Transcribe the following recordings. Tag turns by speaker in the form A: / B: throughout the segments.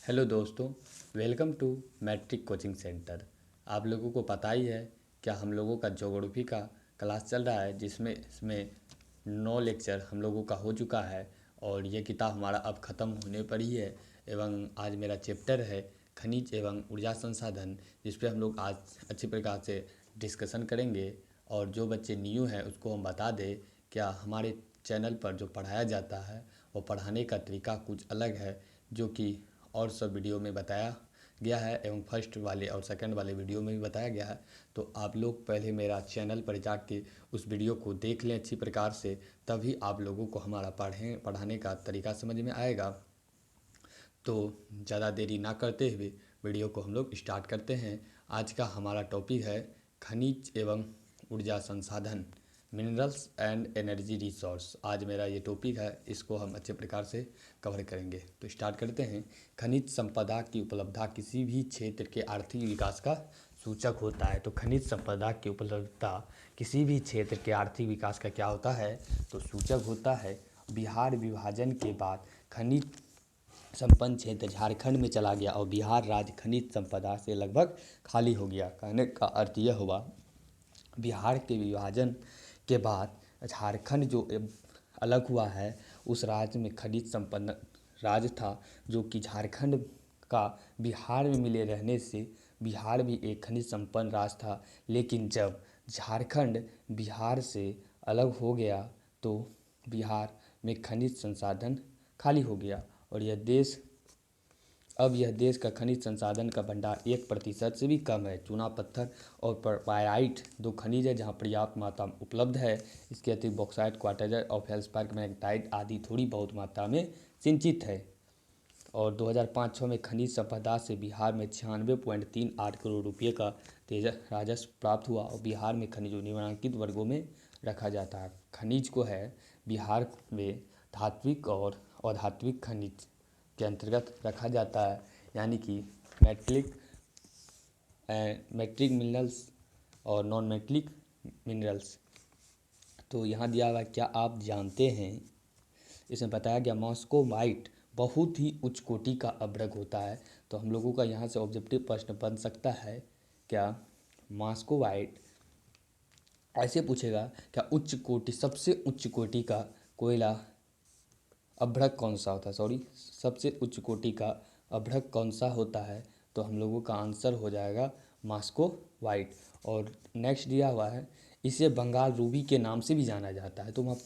A: Hello दोस्तों, welcome to matric coaching centre. आप लोगों को पता ही है क्या हम लोगों का ज्योग्राफी का क्लास चल रहा है, जिसमें इसमें 9 लेक्चर हम लोगों का हो चुका है और ये किताब हमारा अब ख़त्म होने पर ही है। एवं आज मेरा चैप्टर है खनिज एवं ऊर्जा संसाधन, जिस पे हम लोग आज अच्छी प्रकार से डिस्कशन करेंगे। और जो बच्चे न्यू हैं उसको हम बता दें, क्या हमारे चैनल पर जो पढ़ाया जाता है वो पढ़ाने का तरीका कुछ अलग है, जो कि और सब वीडियो में बताया गया है एवं फर्स्ट वाले और सेकंड वाले वीडियो में भी बताया गया है। तो आप लोग पहले मेरा चैनल पर जाके उस वीडियो को देख लें अच्छी प्रकार से, तभी आप लोगों को हमारा पढ़ाने का तरीका समझ में आएगा। तो ज़्यादा देरी ना करते हुए वीडियो को हम लोग स्टार्ट करते हैं। आज का हमारा टॉपिक है खनिज एवं ऊर्जा संसाधन, मिनरल्स एंड एनर्जी रिसोर्स। आज मेरा ये टॉपिक है, इसको हम अच्छे प्रकार से कवर करेंगे। तो स्टार्ट करते हैं। खनिज संपदा की उपलब्धता किसी भी क्षेत्र के आर्थिक विकास का सूचक होता है। तो खनिज संपदा की उपलब्धता किसी भी क्षेत्र के आर्थिक विकास का क्या होता है, तो सूचक होता है। बिहार विभाजन के बाद खनिज संपन्न क्षेत्र झारखंड में चला गया और बिहार राज्य खनिज संपदा से लगभग खाली हो गया। कहने का अर्थ यह हुआ, बिहार के विभाजन के बाद झारखंड जो अलग हुआ है, उस राज्य में खनिज संपन्न राज्य था, जो कि झारखंड का बिहार में मिले रहने से बिहार भी एक खनिज संपन्न राज्य था। लेकिन जब झारखंड बिहार से अलग हो गया तो बिहार में खनिज संसाधन खाली हो गया और यह देश का खनिज संसाधन का भंडार 1% से भी कम है। चूना पत्थर और पायराइट दो खनिज है जहां पर्याप्त मात्रा में उपलब्ध है। इसके अतिरिक्त बॉक्साइट, क्वार्टज और फेल्सपार, मैग्नेटाइट आदि थोड़ी बहुत मात्रा में सिंचित है। और 2005-06 में खनिज संपदा से बिहार में 96.38 करोड़ रुपये का राजस्व प्राप्त हुआ और बिहार में खनिजों निम्नलिखित वर्गों में रखा जाता है। खनिज को है बिहार में धात्विक और अधात्विक खनिज के अंतर्गत रखा जाता है, यानी कि मेटलिक मेट्रिक मिनरल्स और नॉन मेटलिक मिनरल्स। तो यहाँ दिया हुआ, क्या आप जानते हैं, इसमें बताया गया मॉस्कोवाइट बहुत ही उच्च कोटि का अभ्रक होता है। तो हम लोगों का यहाँ से ऑब्जेक्टिव प्रश्न बन सकता है, क्या मॉस्कोवाइट ऐसे पूछेगा, क्या उच्च कोटि सबसे उच्च कोटि का कोयला अभ्रक कौन सा होता है, सबसे उच्च कोटि का अभ्रक कौन सा होता है। तो हम लोगों का आंसर हो जाएगा मॉस्कोवाइट। और नेक्स्ट दिया हुआ है, इसे बंगाल रूबी के नाम से भी जाना जाता है। तो वहाँ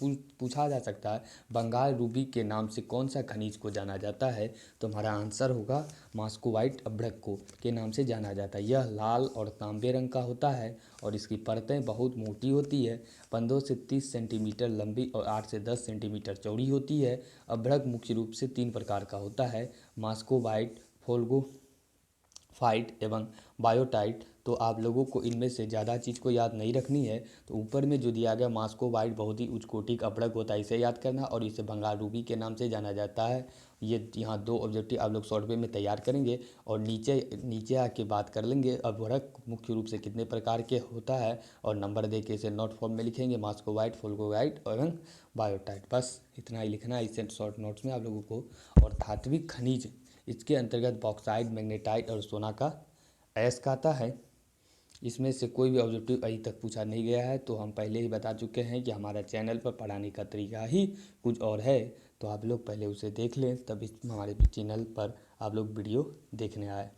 A: पूछा जा सकता है, बंगाल रूबी के नाम से कौन सा खनिज को जाना जाता है। तो हमारा आंसर होगा मॉस्कोवाइट अभ्रक को के नाम से जाना जाता है। यह लाल और तांबे रंग का होता है और इसकी परतें बहुत मोटी होती है, 15 से 30 सेंटीमीटर लंबी और 8 से 10 सेंटीमीटर चौड़ी होती है। अभ्रक मुख्य रूप से 3 प्रकार का होता है, मॉस्कोवाइट, फोल्गोफाइट एवं बायोटाइट। तो आप लोगों को इनमें से ज़्यादा चीज़ को याद नहीं रखनी है। तो ऊपर में जो दिया गया मॉस्कोवाइट बहुत ही उच्च कोटि का अभ्रक होता है, इसे याद करना, और इसे बंगाल रूबी के नाम से जाना जाता है। ये यहाँ 2 ऑब्जेक्टिव आप लोग शॉर्ट वे में तैयार करेंगे और नीचे आके बात कर लेंगे अभ्रक मुख्य रूप से कितने प्रकार के होता है, और नंबर दे के इसे नोट फॉर्म में लिखेंगे, मॉस्कोवाइट, फोल्गोवाइट एवं बायोटाइट। बस इतना ही लिखना है इसे शॉर्ट नोट्स में आप लोगों को। और धात्विक खनिज, इसके अंतर्गत बॉक्साइट, मैग्नेटाइट और सोना का अयस्क आता है। इसमें से कोई भी ऑब्जेक्टिव अभी तक पूछा नहीं गया है। तो हम पहले ही बता चुके हैं कि हमारा चैनल पर पढ़ाने का तरीका ही कुछ और है। तो आप लोग पहले उसे देख लें, तब इस हमारे चैनल पर आप लोग वीडियो देखने आए।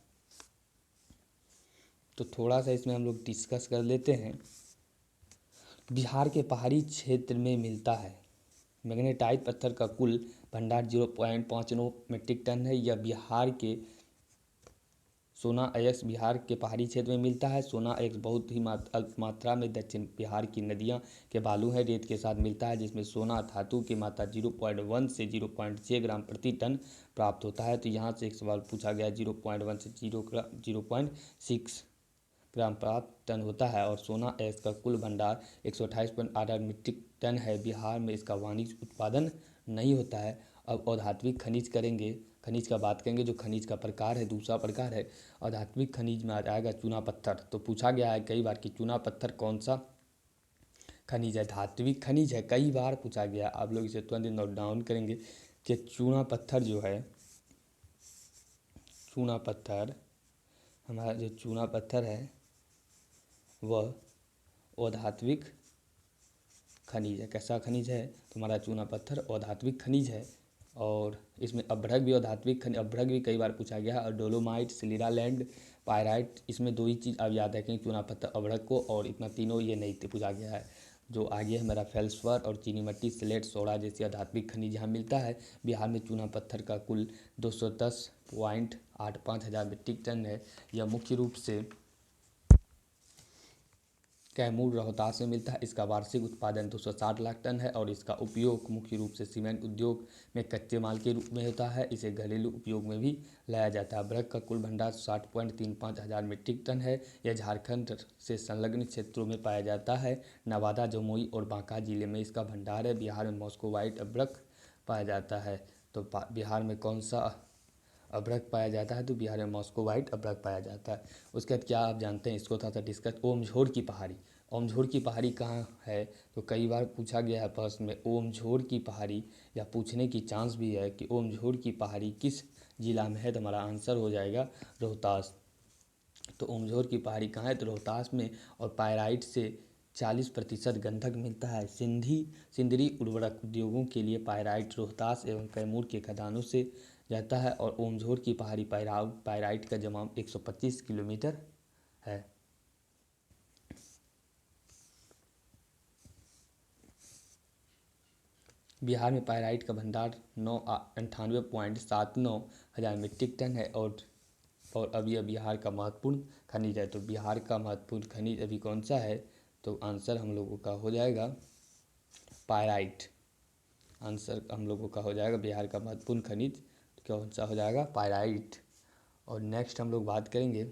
A: तो थोड़ा सा इसमें हम लोग डिस्कस कर लेते हैं। बिहार के पहाड़ी क्षेत्र में मिलता है मैग्नेटाइट पत्थर का कुल भंडार 0.59 मीट्रिक टन है। यह बिहार के सोना अयस्क बिहार के पहाड़ी क्षेत्र में मिलता है। सोना अयस्क बहुत ही अल्प मात्रा में दक्षिण बिहार की नदियां के बालू है रेत के साथ मिलता है, जिसमें सोना धातु की मात्रा 0.1 से 0.6 ग्राम प्रति टन प्राप्त होता है। तो यहाँ से एक सवाल पूछा गया, 0.1 से 0.6 ग्राम प्राप्त टन होता है। और सोना अयस्क का कुल भंडार 128.88 मीट्रिक टन है। बिहार में इसका वाणिज्य उत्पादन नहीं होता है। अब अधात्विक खनिज करेंगे, खनिज का बात करेंगे। जो खनिज का प्रकार है, दूसरा प्रकार है अधात्विक खनिज में आ जाएगा चूना पत्थर। तो पूछा गया है कई बार कि चूना पत्थर कौन सा खनिज है, धात्विक खनिज है, कई बार पूछा गया। आप लोग इसे तुरंत नोट डाउन करेंगे कि चूना पत्थर जो है चूना पत्थर, हमारा जो चूना पत्थर है वह अधात्विक खनिज है। कैसा खनिज है? तो हमारा चूना पत्थर अधात्विक खनिज है। और इसमें अभ्रक भी अधात्विक खनिज, अभ्रक भी कई बार पूछा गया है। और डोलोमाइट, सिलिरालैंड, पायराइट, इसमें दो ही चीज़ अब याद रखें, चूना पत्थर, अभ्रक को, और इतना तीनों ये नहीं पूछा गया है। जो आगे है मेरा फेल्सफर और चीनी मिट्टी, स्लेट, सोडा जैसी अधात्विक खनिज यहाँ मिलता है। बिहार में चूना पत्थर का कुल 210.85 हज़ार मीट्रिक टन है। यह मुख्य रूप से कैमूर, रोहतास में मिलता है। इसका वार्षिक उत्पादन 260 लाख टन है और इसका उपयोग मुख्य रूप से सीमेंट उद्योग में कच्चे माल के रूप में होता है। इसे घरेलू उपयोग में भी लाया जाता है। अभ्रक का कुल भंडार 60.35 हज़ार मीट्रिक टन है। यह झारखंड से संलग्न क्षेत्रों में पाया जाता है। नवादा, जमुई और बांका जिले में इसका भंडार है। बिहार में मॉस्कोवाइट अभ्रक पाया जाता है। तो बिहार में कौन सा अभ्रक पाया जाता है? तो बिहार में मॉस्कोवाइट अभ्रक पाया जाता है। उसके बाद क्या आप जानते हैं, इसको थोड़ा सा डिस्कस, ओमझोर की पहाड़ी। ओमझोर की पहाड़ी कहाँ है? तो कई बार पूछा गया है प्रश्न में ओमझोर की पहाड़ी, या पूछने की चांस भी है कि ओमझोर की पहाड़ी किस जिला में है? तो हमारा आंसर हो जाएगा रोहतास। तो ओमझोर की पहाड़ी कहाँ है? तो रोहतास में। और पायराइट से 40% गंधक मिलता है। सिंदरी उर्वरक उद्योगों के लिए पायराइट रोहतास एवं कैमूर के खदानों से जाता है। और ओमझोर की पहाड़ी पायराइट का जमाव 125 किलोमीटर है। बिहार में पायराइट का भंडार 98.79 हज़ार मीट्रिक टन है। और अभी यह बिहार का महत्वपूर्ण खनिज है। तो बिहार का महत्वपूर्ण खनिज अभी कौन सा है? तो आंसर हम लोगों का हो जाएगा पायराइट। आंसर हम लोगों का हो जाएगा बिहार का महत्वपूर्ण खनिज कौन सा हो जाएगा? पायराइट। और नेक्स्ट हम लोग बात करेंगे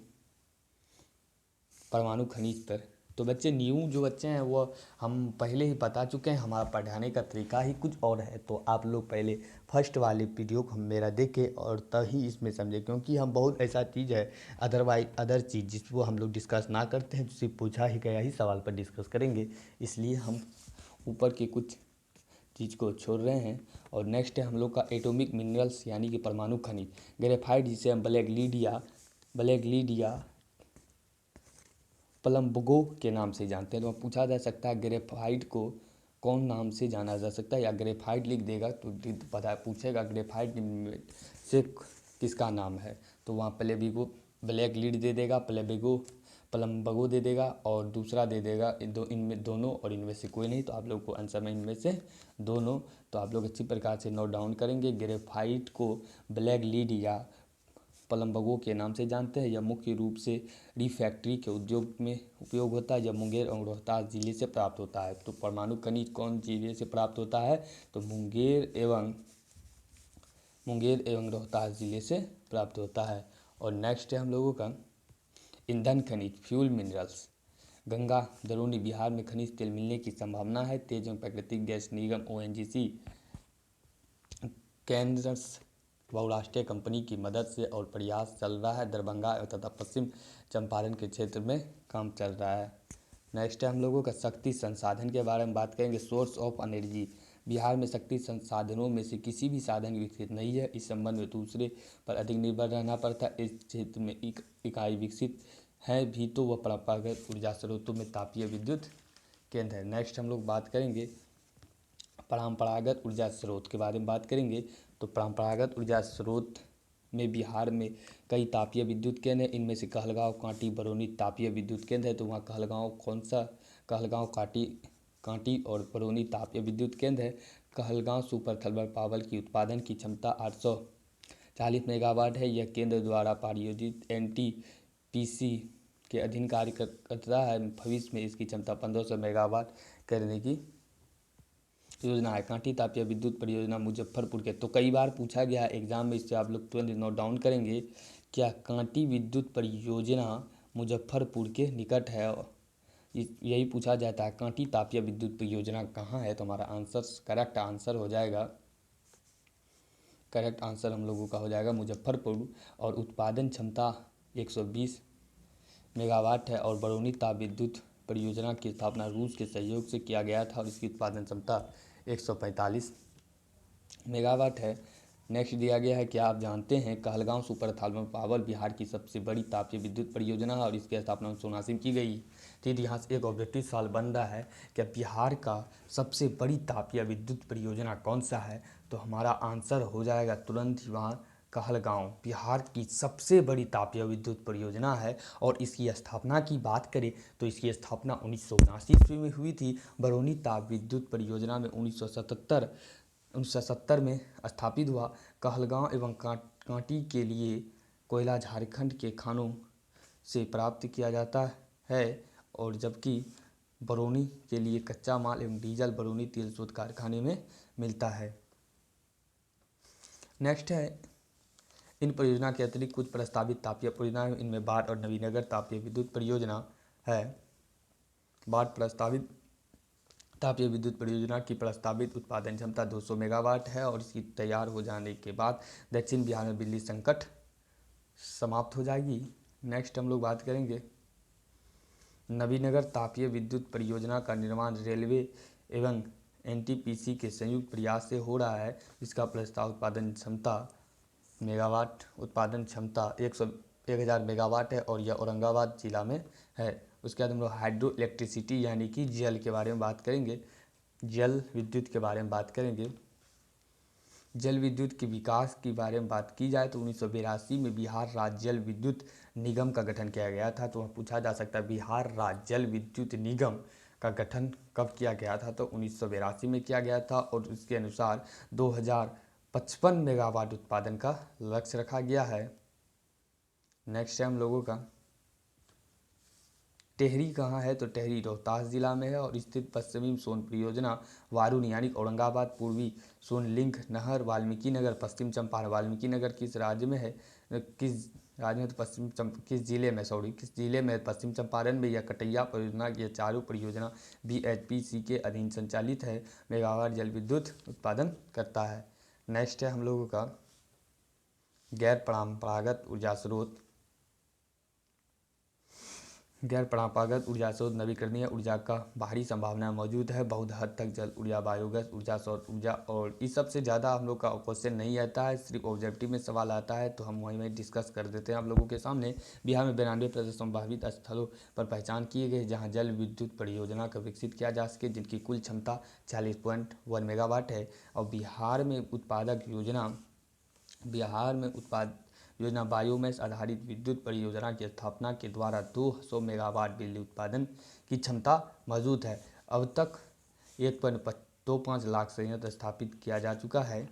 A: परमाणु खनिज पर। तो बच्चे न्यू जो बच्चे हैं वो हम पहले ही बता चुके हैं, हमारा पढ़ाने का तरीका ही कुछ और है। तो आप लोग पहले फर्स्ट वाले वीडियो को हम मेरा देखें और तभी इसमें समझें, क्योंकि हम बहुत ऐसा चीज़ है अदर चीज़ जिसको हम लोग डिस्कस ना करते हैं, सिर्फ पूछा ही गया ही सवाल पर डिस्कस करेंगे। इसलिए हम ऊपर के कुछ चीज़ को छोड़ रहे हैं। और नेक्स्ट है हम लोग का एटॉमिक मिनरल्स यानी कि परमाणु खनिज। ग्रेफाइट जिसे हम ब्लैक लीड या प्लम्बगो के नाम से जानते हैं। तो पूछा जा सकता है ग्रेफाइट को कौन नाम से जाना जा सकता है, या ग्रेफाइट लिख देगा तो पता पूछेगा ग्रेफाइट से किसका नाम है। तो वहाँ ब्लैक लीड दे देगा, प्लम्बगो दे देगा, और दूसरा दे देगा इनमें दोनों, और इनमें से कोई नहीं। तो आप लोग को आंसर में इनमें से दोनों। तो आप लोग अच्छी प्रकार से नोट डाउन करेंगे। ग्रेफाइट को ब्लैक लीड या प्लम्बगो के नाम से जानते हैं। यह मुख्य रूप से रिफैक्ट्री के उद्योग में उपयोग होता है। यह मुंगेर और रोहतास जिले से प्राप्त होता है। तो परमाणु खनिज कौन जिले से प्राप्त होता है? तो मुंगेर एवं रोहतास जिले से प्राप्त होता है। और नेक्स्ट है हम लोगों का ईंधन खनिज, फ्यूल मिनरल्स। गंगा दरोनी बिहार में खनिज तेल मिलने की संभावना है। तेज एवं प्राकृतिक गैस निगम ONGC केंद्र बहुराष्ट्रीय कंपनी की मदद से और प्रयास चल रहा है। दरभंगा तथा पश्चिम चंपारण के क्षेत्र में काम चल रहा है। नेक्स्ट है हम लोगों का शक्ति संसाधन के बारे में बात करेंगे। Source of energy. बिहार में शक्ति संसाधनों में से किसी भी साधन विकसित नहीं है। इस संबंध में दूसरे पर अधिक निर्भर रहना पड़ता है। इस क्षेत्र में इकाई विकसित है भी तो वह परंपरागत ऊर्जा स्रोतों में तापीय विद्युत केंद्र है। नेक्स्ट हम लोग बात करेंगे परंपरागत ऊर्जा स्रोत के बारे में बात करेंगे। तो परंपरागत ऊर्जा स्रोत में बिहार में कई तापीय विद्युत केंद्र हैं। इनमें से कहलगांव, कांटी, बरौनी तापीय विद्युत केंद्र है। तो वहाँ कहलगांव, कांटी और बरौनी तापीय विद्युत केंद्र है। कहलगांव सुपर थर्मल पावर की उत्पादन की क्षमता 840 मेगावाट है। यह केंद्र द्वारा प्रायोजित NTPC के अधीन कार्य करता है। भविष्य में इसकी क्षमता 1500 मेगावाट करने की योजना है। कांटी तापीय विद्युत परियोजना मुजफ्फरपुर के। तो कई बार पूछा गया है एग्जाम में, इससे आप लोग तुरंत नोट डाउन करेंगे। क्या कांटी विद्युत परियोजना मुजफ्फरपुर के निकट है? यही पूछा जाता है कांटी तापीय विद्युत परियोजना कहाँ है। तो हमारा करेक्ट आंसर हम लोगों का हो जाएगा मुजफ्फरपुर। और उत्पादन क्षमता 120 मेगावाट है। और बरौनी ताप विद्युत परियोजना की स्थापना रूस के सहयोग से किया गया था और इसकी उत्पादन क्षमता 145 मेगावाट है। नेक्स्ट दिया गया है, क्या आप जानते हैं Kahalgaon super thermal power Bihar की सबसे बड़ी तापीय विद्युत परियोजना है और इसकी स्थापना 1979 में की गई। फिर यहाँ से एक ऑब्जेक्टिव सवाल बन रहा है कि बिहार का सबसे बड़ी तापीय विद्युत परियोजना कौन सा है, तो हमारा आंसर हो जाएगा तुरंत ही वहाँ कहलगांव बिहार की सबसे बड़ी तापीय विद्युत परियोजना है। और इसकी स्थापना की बात करें तो इसकी स्थापना 1979 ईस्वी में हुई थी। बरौनी ताप विद्युत परियोजना में 1970 में स्थापित हुआ। कहलगांव एवं कांटी के लिए कोयला झारखंड के खानों से प्राप्त किया जाता है और जबकि बरौनी के लिए कच्चा माल एवं डीजल बरौनी तेल शोध कारखाने में मिलता है। नेक्स्ट है, इन परियोजना के अतिरिक्त कुछ प्रस्तावित तापीय परियोजनाएं, इनमें बाढ़ और नवीनगर तापीय विद्युत परियोजना है। बाढ़ प्रस्तावित तापीय विद्युत परियोजना की प्रस्तावित उत्पादन क्षमता 200 मेगावाट है और इसकी तैयार हो जाने के बाद दक्षिण बिहार में बिजली संकट समाप्त हो जाएगी। नेक्स्ट हम लोग बात करेंगे, नवीनगर तापीय विद्युत परियोजना का निर्माण रेलवे एवं एनटीपीसी के संयुक्त प्रयास से हो रहा है। इसका प्रस्ताव उत्पादन क्षमता 1000 मेगावाट है और यह औरंगाबाद जिला में है। उसके बाद हम लोग हाइड्रो इलेक्ट्रिसिटी यानी कि जल के बारे में बात करेंगे, जल विद्युत के बारे में बात करेंगे। जल विद्युत के विकास के बारे में बात की जाए तो 1982 में बिहार राज्य जल विद्युत निगम का गठन किया गया था। तो वह पूछा जा सकता है बिहार राज्य जल विद्युत निगम का गठन कब किया गया था, तो 1982 में किया गया था और उसके अनुसार 2055 मेगावाट उत्पादन का लक्ष्य रखा गया है। नेक्स्ट है हम लोगों का, टेहरी कहाँ है, तो टेहरी रोहतास जिला में है और स्थित पश्चिमी सोन परियोजना वारुणी यानी औरंगाबाद, पूर्वी सोन लिंक नहर वाल्मीकि नगर, पश्चिम चंपारण। वाल्मीकि नगर किस राज्य में है, किस राज्य में, तो किस जिले में, पश्चिम चंपारण में। यह कटैया परियोजना, ये चारों परियोजना BHPC के अधीन संचालित है। मेगावाट जल विद्युत उत्पादन करता है। नेक्स्ट है हम लोगों का, गैर परंपरागत ऊर्जा स्रोत नवीकरणीय ऊर्जा का बाहरी संभावना मौजूद है। बहुत हद तक जल ऊर्जा, बायोगैस ऊर्जा, सौर ऊर्जा और इस सबसे ज़्यादा हम लोग का क्वेश्चन नहीं आता है, सिर्फ ऑब्जेक्टिव में सवाल आता है तो हम वहीं में डिस्कस कर देते हैं आप लोगों के सामने। बिहार में 92% संभावित स्थलों पर पहचान किए गए जहाँ जल विद्युत परियोजना को विकसित किया जा सके, जिनकी कुल क्षमता 40.1 मेगावाट है। और बिहार में उत्पाद योजना बायोमैस आधारित विद्युत परियोजना की स्थापना के द्वारा 200 मेगावाट बिजली उत्पादन की क्षमता मौजूद है। अब तक 1.25 लाख संयंत्र स्थापित किया जा चुका है।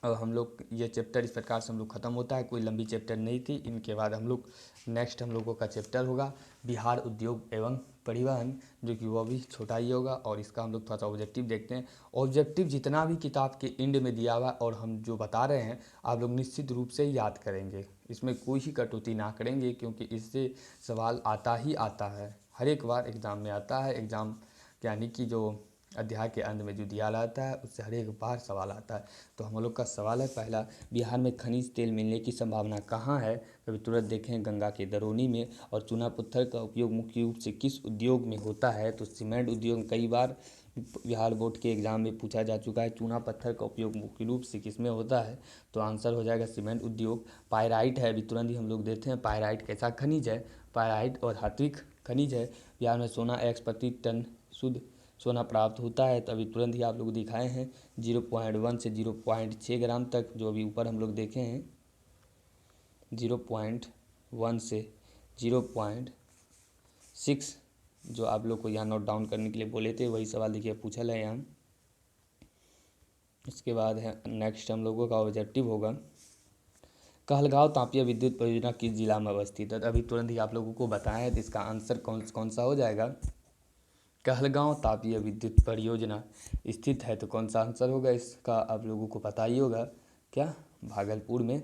A: अब हम लोग ये चैप्टर इस प्रकार से हम लोग ख़त्म होता है, कोई लंबी चैप्टर नहीं थी। इनके बाद हम लोगों का चैप्टर होगा बिहार उद्योग एवं परिवहन, जो कि वह भी छोटा ही होगा और इसका हम लोग थोड़ा सा ऑब्जेक्टिव देखते हैं। ऑब्जेक्टिव जितना भी किताब के एंड में दिया हुआ और हम जो बता रहे हैं आप लोग निश्चित रूप से याद करेंगे, इसमें कोई ही कटौती ना करेंगे क्योंकि इससे सवाल आता ही आता है, हर एक बार एग्ज़ाम में आता है। एग्ज़ाम यानी कि जो अध्याय के अंत में जो दिया जाता है उससे हर एक बार सवाल आता है। तो हम लोग का सवाल है पहला, बिहार में खनिज तेल मिलने की संभावना कहाँ है, कभी तुरंत देखें गंगा के दरोनी में। और चूना पत्थर का उपयोग मुख्य रूप से किस उद्योग में होता है, तो सीमेंट उद्योग। कई बार बिहार बोर्ड के एग्ज़ाम में पूछा जा चुका है चूना पत्थर का उपयोग मुख्य रूप से किस में होता है, तो आंसर हो जाएगा सीमेंट उद्योग। पायराइट है, अभी तुरंत ही हम लोग देते हैं पायराइट कैसा खनिज है, पायराइट और धात्विक खनिज है। बिहार में सोना x प्रति टन शुद्ध सोना प्राप्त होता है, तो अभी तुरंत ही आप लोग दिखाए हैं 0.1 से 0.6 ग्राम तक, जो अभी ऊपर हम लोग देखे हैं 0.1 से 0.6, जो आप लोग को यहाँ नोट डाउन करने के लिए बोले थे वही सवाल देखिए पूछा है यहाँ। इसके बाद है नेक्स्ट हम लोगों का ऑब्जेक्टिव होगा, कहलगांव तापीय विद्युत परियोजना किस जिला में अवस्थित है। तो अभी तुरंत ही आप लोगों को बताया है, तो इसका आंसर कौन सा हो जाएगा, कहलगांव तापीय विद्युत परियोजना स्थित है। तो कौन सा आंसर होगा इसका आप लोगों को पता ही होगा, क्या, भागलपुर में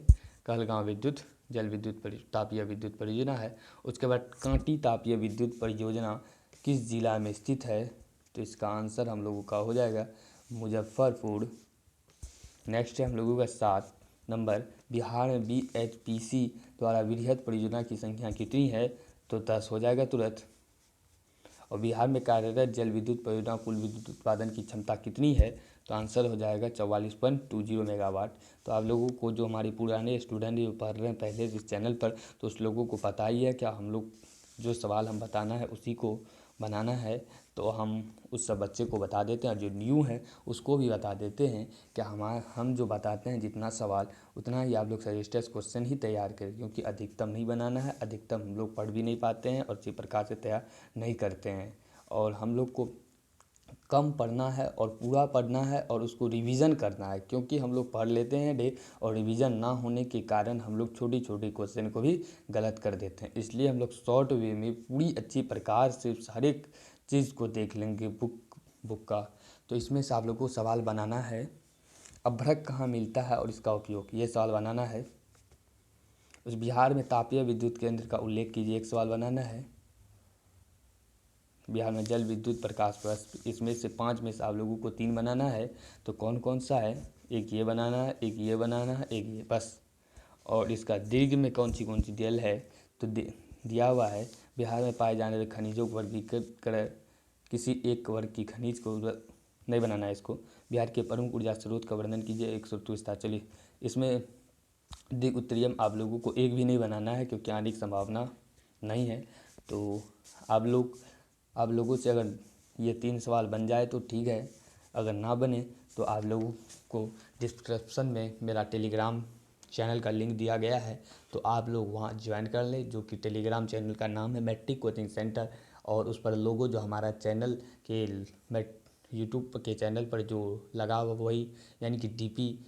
A: कहलगांव तापीय विद्युत परियोजना है। उसके बाद कांटी तापीय विद्युत परियोजना किस जिला में स्थित है, तो इसका आंसर हम लोगों का हो जाएगा मुजफ्फरपुर। नेक्स्ट है हम लोगों का 7 नंबर, बिहार में BHPC द्वारा वृहद परियोजना की संख्या कितनी है, तो 10 हो जाएगा तुरंत। और बिहार में कार्यरत जल विद्युत परियोजना कुल विद्युत उत्पादन की क्षमता कितनी है, तो आंसर हो जाएगा 44.20 मेगावाट। तो आप लोगों को जो हमारे पुराने स्टूडेंट जो पढ़ रहे हैं पहले इस चैनल पर, तो उस लोगों को पता ही है क्या हम लोग जो सवाल हम बताना है उसी को बनाना है। तो हम उस सब बच्चे को बता देते हैं, और जो न्यू है उसको भी बता देते हैं कि हम जो बताते हैं जितना सवाल उतना ही आप लोग सजेस्टेड क्वेश्चन ही तैयार करें, क्योंकि अधिकतम नहीं बनाना है। अधिकतम हम लोग पढ़ भी नहीं पाते हैं और इसी प्रकार से तैयार नहीं करते हैं। और हम लोग को कम पढ़ना है और पूरा पढ़ना है और उसको रिवीजन करना है, क्योंकि हम लोग पढ़ लेते हैं डे और रिवीजन ना होने के कारण हम लोग छोटी छोटी क्वेश्चन को भी गलत कर देते हैं। इसलिए हम लोग शॉर्ट वे में पूरी अच्छी प्रकार से हर एक चीज़ को देख लेंगे बुक का। तो इसमें से आप लोग को सवाल बनाना है, अभ्रक कहाँ मिलता है और इसका उपयोग, ये सवाल बनाना है। उस बिहार में तापीय विद्युत केंद्र का उल्लेख कीजिए, एक सवाल बनाना है। बिहार में जल विद्युत प्रकाश प्रस्प, इसमें से 5 में से आप लोगों को 3 बनाना है। तो कौन कौन सा है, एक ये बनाना है, एक ये बनाना है, एक ये, बस। और इसका दीर्घ में कौन सी जल है, तो दिया हुआ है बिहार में पाए जाने वाले खनिजों को वर्गीकृत कर किसी एक वर्ग की खनिज को नहीं बनाना है इसको। बिहार के प्रमुख ऊर्जा स्रोत का वर्णन कीजिए, एक सूत्र विस्तार। चलिए इसमें दीर्घ उत्तरीयम आप लोगों को एक भी नहीं बनाना है, क्योंकि आने की संभावना नहीं है। तो आप लोगों से अगर ये 3 सवाल बन जाए तो ठीक है, अगर ना बने तो आप लोगों को डिस्क्रिप्शन में मेरा टेलीग्राम चैनल का लिंक दिया गया है, तो आप लोग वहाँ ज्वाइन कर लें, जो कि टेलीग्राम चैनल का नाम है मैट्रिक कोचिंग सेंटर। और उस पर लोगो जो हमारा चैनल के यूट्यूब के चैनल पर जो लगा हुआ वही, यानी कि डीपी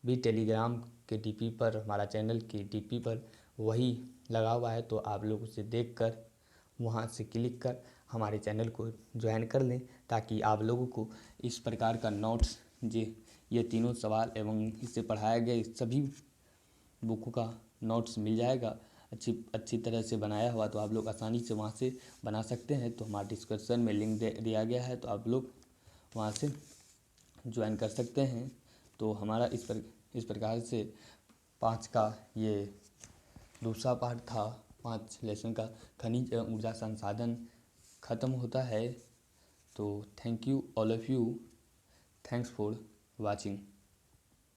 A: भी टेलीग्राम के डीपी पर, हमारा चैनल की डीपी पर वही लगा हुआ है। तो आप लोग उसे देख कर वहाँ से क्लिक कर हमारे चैनल को ज्वाइन कर लें, ताकि आप लोगों को इस प्रकार का नोट्स ये तीनों सवाल एवं इससे पढ़ाया गया इस सभी बुकों का नोट्स मिल जाएगा अच्छी तरह से बनाया हुआ। तो आप लोग आसानी से वहाँ से बना सकते हैं। तो हमारे डिस्क्रिप्शन में लिंक दिया गया है, तो आप लोग वहाँ से ज्वाइन कर सकते हैं। तो हमारा इस प्रकार से 5 का ये दूसरा पार्ट था, 5 लेसन का खनिज एवं ऊर्जा संसाधन ख़त्म होता है। तो thank you all of you, thanks for watching.